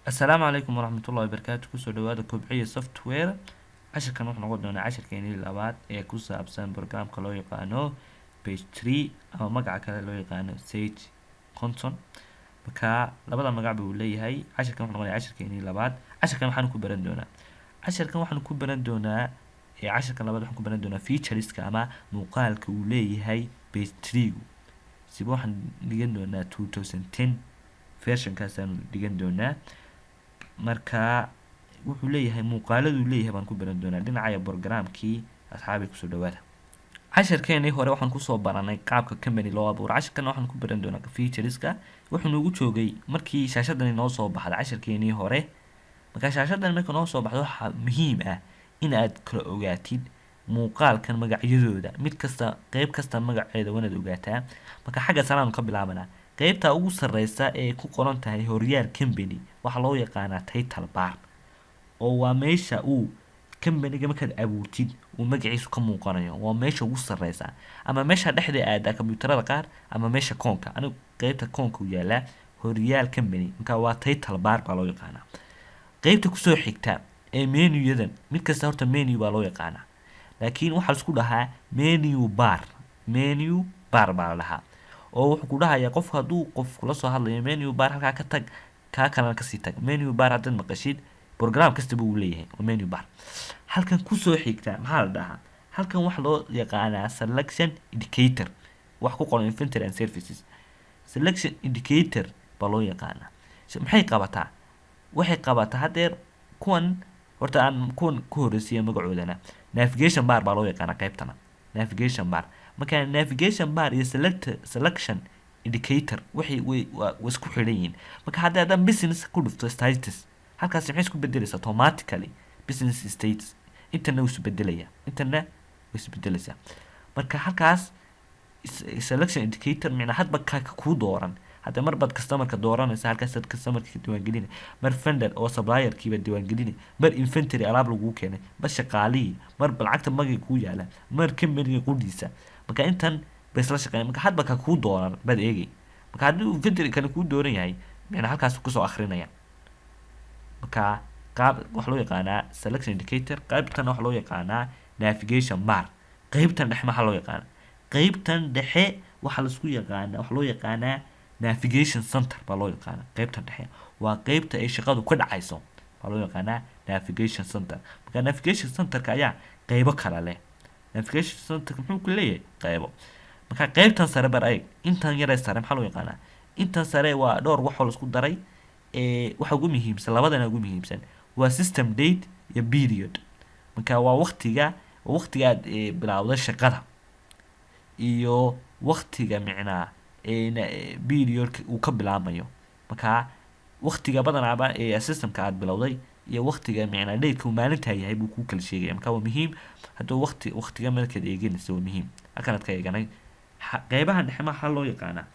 السلام عليكم ورحمة الله وبركاته. كسو دوادا كوبعية سوفت وير عشركان waxaan noqon doonaa casharkeenii labaad ee ku saabsan programka loo yaqaano page 3 ama magaca kale loo yaqaano sage conson. marka labada magac buu leeyahay. casharkan waxaan noqonayaa casharkeenii labaad. casharkan waxaan ku baran doonaa casharkan labaad waxaan ku baran doonaa featureska ama muuqaalka uu leeyahay page 3 siba waxaan dhigan doonaa 2010 versionkaasaan dhigan doonaa. marka wuxuu leeyahay muuqaaladu leeyahay baan ku baran doonaa dhinaca programkii asxaabi kusoo dhawaada. casharkeenii hore waxaan kusoo baranay qaabka company loo abuuro. casharkan waxaan ku baran doonaa featureska. wuxuu noogu joogay markii shaashadani noo soo baxday casharkeenii hore. marka shaashadan markii noo soo baxdo waxaa muhiim ah in aad kala ogaatid muuqaalkan magacyadooda mid kasta qayb kasta magaceeda wanaad ogaataa. marka xagga saraan ka bilaabanaa. qaybta ugu sareysa ee ku qoran tahay horyaal company waxa loo yaqaanaa title bar oo waa meesha uu company-ga markaad abuurtid uu magaciisu ka muuqanayo. waa meesha ugu sareysa ama meesha dhexda aada kombiyuutarada qaar ama meesha koonka. anigu qaybta koonka u yaala horyaal company marka waa title bar baa loo yaqaanaa. qaybta kusoo xigta ee menu-yadan mid kasta horta menu baa loo yaqaanaa laakiin waxaa la isku dhahaa menu bar baa la dhahaa. oo wuxuu ku dhahayaa qofku hadduu qof kula soo hadlayo menu bar halkaa ka tag kaa kalena kasii tag. menu bar haddaad maqashid program kastaba uu leeyahay waa menu bar. halkan kusoo xigta maxaa la dhahaa? halkan waxa loo yaqaanaa selection indicator. wax ku qoran inventory and services. selection indicator baa loo yaqaanaa. maxay qabataa? waxay qabataa hadeer kuwan horta aan kuwan ku horeysiiya magacoodana navigation bar baa loo yaqaanaa qaybtana navigation bar. marka navigation bar iyo selection indicator waxay isku xidhan yihiin. marka haddii business ku dhufto status halkaas maxay isku bedelaysaa automatically business status intana wuu isbedelaya. marka halkaas selection indicator micna hadba ka ku dooran. hadda mar bad customer-ka dooranaysa halkaas dad customer-ka diiwaangelina mar vendor oo supplier-kiiba diiwaangelina mar inventory alaab lagu keenay mar shaqaalihii mar lacagta magay ku yaala mar company qudhiisa. marka intan bes la shaqeyn marka hadba ka ku dooran bad eegay. marka haddii inventory kan ku dooran yahay micna halkaas ku soo akhrinaya. marka qaab wax loo yaqaanaa selection indicator. qaybtan wax loo yaqaanaa navigation bar. qaybtan dhexe maxaa loo yaqaanaa? qaybtan dhexe waxa la isku yaqaanaa wax loo yaqaanaa navigation center baa loo yaqaanaa. qaybtan dhexe waa qaybta ay shaqadu ka dhacayso baa loo yaqaanaa navigation center. marka navigation center-ka ayaa qaybo kala leh. navigation center-ka muxuu ku leeyahay qaybo. marka qaybtan sare bar ay intan yaree sare maxaa loo yaqaanaa? intan sare waa dhowr wax oo la isku daray waxa ugu muhiimsan labadana ugu muhiimsan waa system date iyo period. marka waa waqtiga aad bilowday shaqada iyo waqtiga micnaa periodka uu ka bilaabmayo. marka waqtiga badanaaba systemka aad bilowday iyo waqtiga micnaa date-ka uu maalinta yahay buu ku kala sheegaya. marka waa muhiim hadduu waqtiga markaad eeganayso waa muhiim halkanaad ka eeganay. qaybaha dhexe maxaa loo yaqaanaa?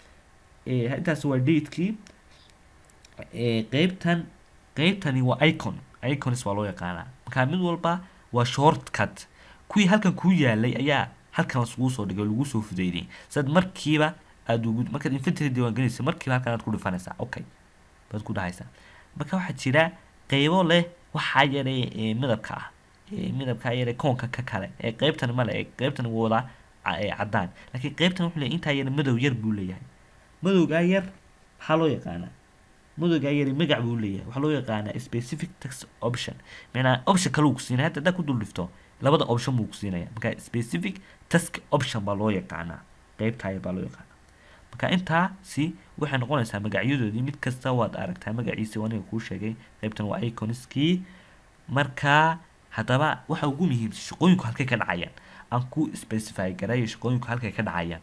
intaas waa date-kii. qaybtani waa icons waa loo yaqaanaa. marka mid walba waa shortcut. kuwii halkan ku yaalay ayaa halkan lagu soo dhigay lagu soo fudeeyay sad markiiba aad markaad inventory diiwaangelinayso markiiba halkan aad ku dhufanaysaa okay baad ku dhahaysaa. marka waxaa jira qaybo leh waxaa yaray midabka ah midabka yaray koonka ka kale qaybtan ma leh qaybtan wada cadaan laakiin qaybtan wuxuu leeyahay inta yar madow yar buu leeyahay. madowga yar maxaa loo yaqaanaa? madowga yar magac buu leeyahay waxa loo yaqaanaa specific text option. macnaa option kale uu ku siinaya hadda ku dul dhifto labada option buu ku siinaya. marka specific text option baa loo yaqaanaa. qaybta yar baa loo yaqaanaa. marka intaasi waxay noqonaysaa magacyadoodii mid kasta waad aragtaa magaciisa waniga kuu sheegay. qaybtan waa iconskii. marka haddaba waxa ugu muhiimsan shaqooyinku halkay ka dhacayaan aan ku specify garay shaqooyinku halkay ka dhacayaan.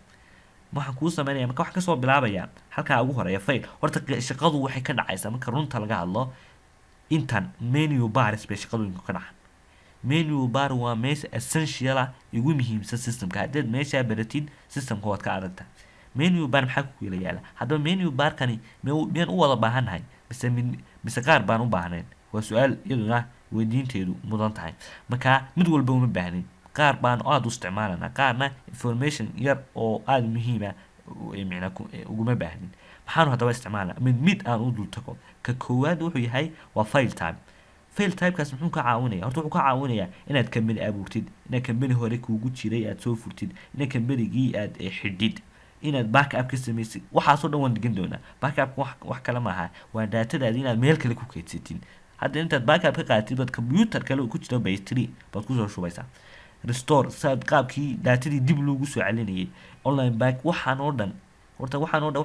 waxaan kuu sameynaya marka waxaan kasoo bilaabaya halkaa ugu horeeya file. horta shaqadu waxay ka dhacaysaa marka runta laga hadlo intan menu bars bay shaqadooyinku ka dhacaan. menu bar waa meesha essential ah ugu muhiimsan systemka. haddaad meeshaa baratid systemka waad ka aragtaa. menu bar maxaa ku kala yaala? haddaba menu barkani miyaan u wada baahannahay mise qaar baan u baahnayn? waa su-aal iyaduna weydiinteedu mudan tahay. marka mid walba uma baahnin. qaar baan aada u isticmaalanaa qaarna information yar oo aada muhiima micna uguma baahnin. maxaanu haddaba isticmaalna mid aan u dul tago. ka koowaad wuxuu yahay waa file type. file typekaas muxuu ka caawinaya? horta wuxuu ka caawinayaa inaad company abuurtid, inaad company hore kuugu jiray aad soo furtid, inaad companygii aad xidhid, inaad backup ka samaysid. waxaasoo dhan waan dhigan doonaa. backup wax kale maaha, waa daatadaadi inaad meel kale ku kaydsatin. hadda intaad backup ka qaadatid baad computer kale ku jira base 3 baad kusoo shubaysaa. restore saad qaabkii daatadii dib loogu soo celinayay. online back waxaan oo dhan horta waxaan oo dhan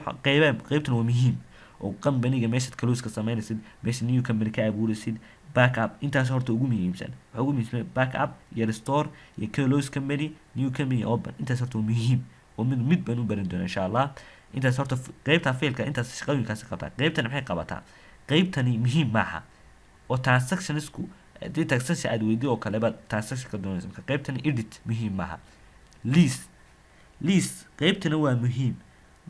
qaybtan waa muhiim oo companyga meeshaad close ka samaynaysid, meesha new company ka abuuraysid, backup intaas horta ugu muhiimsan. waxa ugu muhiimsan backup iyo restore iyo close company, new company open. intaas horta waa muhiim oo mid baan u baran doonaa insha Allah. intaas horta qaybta failka intaas shaqooyinkaas qabtaa. qaybtan maxay qabataa? qaybtani muhiim maaha oo transactionsku hadii transaction aad weydiyo oo kale baad transaction ka doonaysa. qaybtani edit muhiim maaha. list qaybtana waa muhiim.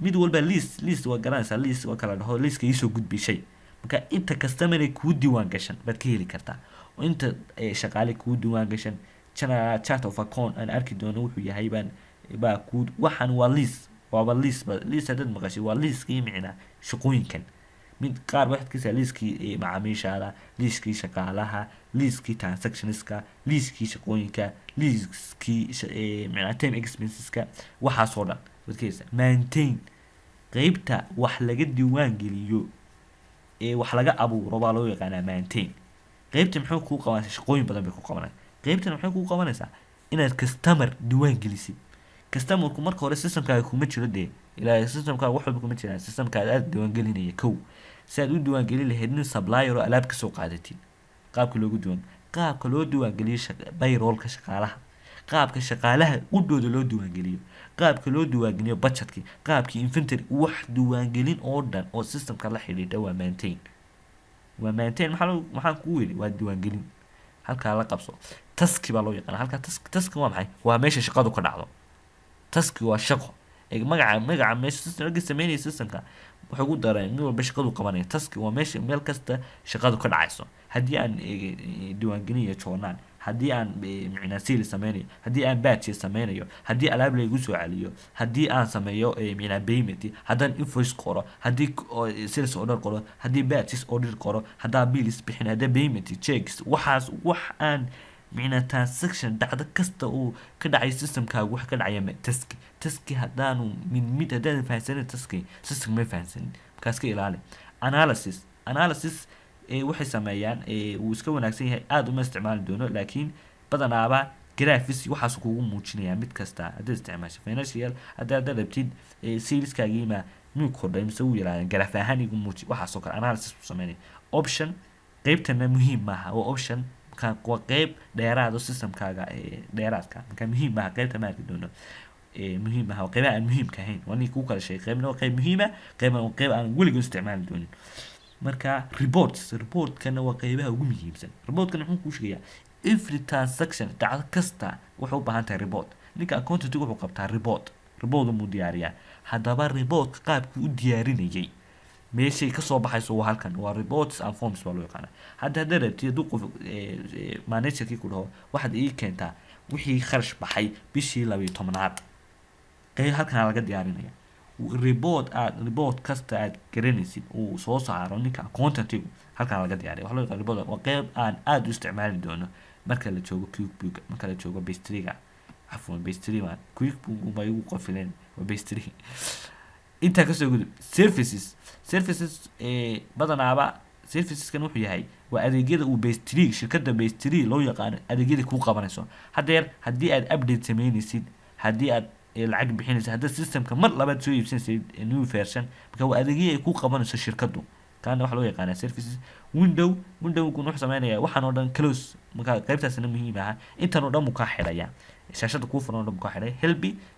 mid walba list waa garanaysaa. list waa kala dhaho listka isoo gudbi shay. marka inta customer kuu diiwaan gashan baad ka heli kartaa. oo inta shaqaale kuu diiwaan gashan general chart of account aan arki doono wuxuu yahay baa ku waxaan waa list. waaba list hadad maqashay waa listkii micnaa shaqooyinkan. mid qaar waxaad ka saa listkii macaamiishaada, listkii shaqaalaha, listkii transactionska, listkii shaqooyinka, listkii micnaa time expenseska, waxaasoo dhan waad ka helaysaa. maintain qaybta wax laga diiwaan geliyo wax laga abuuro baa loo yaqaanaa maintain. qaybta maxay kuu qabanaysaa? shaqooyin badan bay ku qabanaysaa. qaybtan maxay kuu qabanaysaa? inaad customer diiwaan gelisid. customerku marka hore systemkaaga kuma jiro dee ilaa systemkaaga wax walba kuma jiraan. systemkaaga aad diiwaan gelinaya kow si aad u diiwaan gelin lahayd nin supplier oo alaab ka soo qaadatid. qaabka loo diiwaan geliyo payrollka shaqaalaha, qaabka shaqaalaha udhooda loo diiwaan geliyo, qaabka loo diiwaan geliyo budgetkii, qaabkii inventory, wax diiwaan gelin oo dhan oo systemka la xidhiidha waa maintain. maxaan kugu yidhi waa diiwaan gelin. halkaa la qabso. task baa loo yaqaana. halkaa task waa maxay? waa meesha shaqadu ka dhacdo. task waa shaqo. magaca meesha system laga sameynaya systemka wuxuu ku daray mid walba shaqadu qabanaya. task waa meesha meel kasta shaqadu ka dhacayso. haddii aan diiwaangelinayo journal, haddii aan micnaa sale sameynayo, haddii aan batch sameynayo, haddii alaab laygu soo celiyo, haddii aan sameeyo micnaa payment, haddaan invoice qoro, haddii sales order qoro, haddii batches order qoro, haddaan bills bixin, haddii payment checks, waxaas wax aan micnaa transaction dhacdo kasta uu ka dhacay systemkaaga wax ka dhacaya taski haddaanu mid haddaan fahansanin taski system ma fahansanin. markaas ka ilaali. analysis waxay sameeyaan wuu iska wanaagsan yahay. aad uma isticmaali doono laakiin badanaaba graphics waxaas kuugu muujinaya mid kasta haddaad isticmaasho. financial haddaad rabtid saleskaagiima miyuu kordhay mise wuu yaraada graph ahaan igu muuji. waxaasoo kale analysis u sameynaya. option qaybtana muhiim maaha. waa option waa qayb dheeraad oo systemkaaga dheeraadka. marka muhiim maaha qaybta ma arki doono. muhiim maaha qaybaha aan muhiimka ahayn. waa nin kuu kala sheegay qaybna waa qayb muhiima, qayb aan weligood isticmaali doonin. marka reportkana waa qaybaha ugu muhiimsan. reportkana wuxuu kuu sheegayaa every transaction dhacdo kasta waxay u baahan tahay report. ninka accountant wuxuu qabtaa report mu diyaariyaa. haddaba reportka qaabku u diyaarinayay meeshay ka soo baxayso waa halkan. waa reports and forms baa loo yaqaana. haddaad rabtid hadduu qof managerkii ku dhaho waxaad ii keentaa wixii kharash baxay bishii 12aad, halkan laga diyaarinaya. report kasta aad garanaysid uu soo saaro ninka accountantigu halkan laga diyaariya. waxa loo yaqaan report. waa qayb aan aad u isticmaali doono marka la joogo QuickBook, marka la joogo base 3ga. base 3 baan QuickBook ma igu qofileen waa base 3. inta ka soo gudub services badanaaba serviceskan wuxuu yahay waa adeegyada uu base 3 shirkadda base 3 loo yaqaan adeegyada ku qabanayso. haddii aad update sameynaysid, haddii aad lacag bixinaysid, haddii systemka mar labaad soo iibsanaysid new version, marka waa adeegyo ay ku qabanayso shirkaddu. kaana waxa loo yaqaan services. window-gu wuxuu sameynaya waxaan oo dhan close. marka qaybtaasna muhiim ah. intan oo dhan ka xidhaya shaashada kuu furan oo dhan ka xidhay.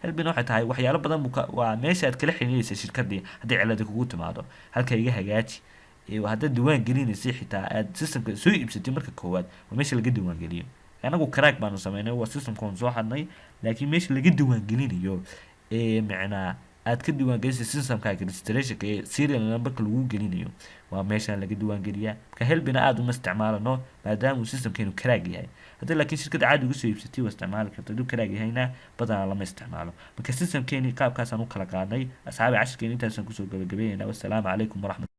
helpina waxay tahay waxyaalo badan waa meesha aad kala xiriiraysa shirkadii haddii cilad kugu timaado. halka iga hagaaji. haddaad diiwaan gelinaysa xitaa aad systemka soo iibsatay marka koowaad waa meesha laga diiwaan geliyo. anagu crack baanu sameynay waa systemka soo xadnay laakiin meesha laga diiwaan gelinayo micnaa aad ka diiwaangelisay systemkaaga registrationka ee serial numberka lagu gelinayo waa meeshaan laga diiwaangeliyaa. Marka helbina aad uma isticmaalano maadaama uu systemkeenu crack yahay. haddii laakiin shirkadda caadi uga soo iibsatay waa isticmaali karta, hadduu crack yahayna badanaa lama isticmaalo. marka systemkeeni qaabkaasaan u kala qaadnay asxaabi, cashirkeeni intaasaan kusoo gabagabeynayna. wassalaamu calaykum waraxmat